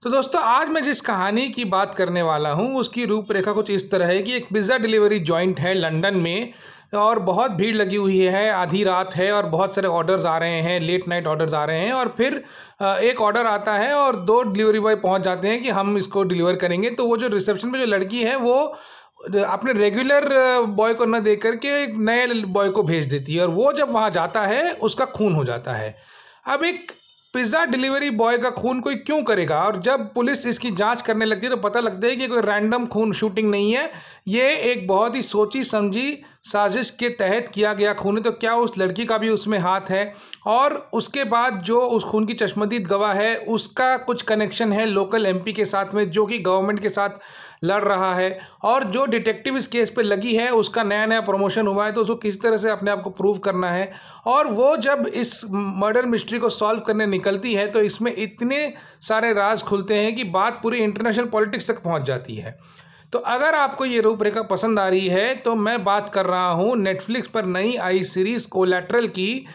तो दोस्तों आज मैं जिस कहानी की बात करने वाला हूँ उसकी रूपरेखा कुछ इस तरह है कि एक पिज़्ज़ा डिलीवरी जॉइंट है लंदन में और बहुत भीड़ लगी हुई है, आधी रात है और बहुत सारे ऑर्डर्स आ रहे हैं, लेट नाइट ऑर्डर्स आ रहे हैं और फिर एक ऑर्डर आता है और दो डिलीवरी बॉय पहुँच जाते हैं कि हम इसको डिलीवर करेंगे। तो वो जो रिसेप्शन पे जो लड़की है वो अपने रेगुलर बॉय को न दे करके एक नए बॉय को भेज देती है और वो जब वहाँ जाता है उसका खून हो जाता है। अब एक पिज़्ज़ा डिलीवरी बॉय का खून कोई क्यों करेगा? और जब पुलिस इसकी जांच करने लगती है तो पता लगता है कि कोई रैंडम खून शूटिंग नहीं है, ये एक बहुत ही सोची समझी साजिश के तहत किया गया खून है। तो क्या उस लड़की का भी उसमें हाथ है? और उसके बाद जो उस खून की चश्मदीद गवाह है उसका कुछ कनेक्शन है लोकल एमपी के साथ में जो कि गवर्नमेंट के साथ लड़ रहा है, और जो डिटेक्टिव इस केस पे लगी है उसका नया नया प्रमोशन हुआ है तो उसको किस तरह से अपने आप को प्रूव करना है। और वो जब इस मर्डर मिस्ट्री को सॉल्व करने निकलती है तो इसमें इतने सारे राज खुलते हैं कि बात पूरी इंटरनेशनल पॉलिटिक्स तक पहुंच जाती है। तो अगर आपको ये रूपरेखा पसंद आ रही है तो मैं बात कर रहा हूँ नेटफ्लिक्स पर नई आई सीरीज़ कोलैटरल की,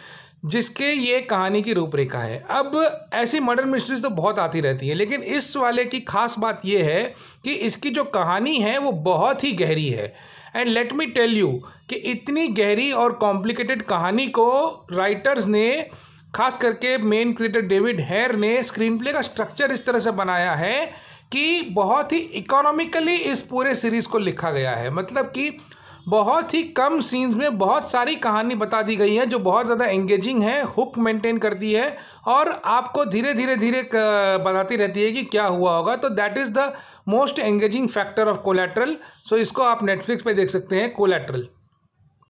जिसके ये कहानी की रूपरेखा है। अब ऐसी मर्डर मिस्ट्रीज तो बहुत आती रहती है, लेकिन इस वाले की खास बात ये है कि इसकी जो कहानी है वो बहुत ही गहरी है। And let me tell you कि इतनी गहरी और कॉम्प्लिकेटेड कहानी को राइटर्स ने, खास करके मेन क्रिएटर डेविड हेयर ने स्क्रीन प्ले का स्ट्रक्चर इस तरह से बनाया है कि बहुत ही इकोनॉमिकली इस पूरे सीरीज़ को लिखा गया है। मतलब कि बहुत ही कम सीन्स में बहुत सारी कहानी बता दी गई है जो बहुत ज़्यादा एंगेजिंग है, हुक मेंटेन करती है और आपको धीरे धीरे धीरे बताती रहती है कि क्या हुआ होगा। तो that is the most engaging factor of collateral. So इसको आप नेटफ्लिक्स पे देख सकते हैं, कोलैटरल।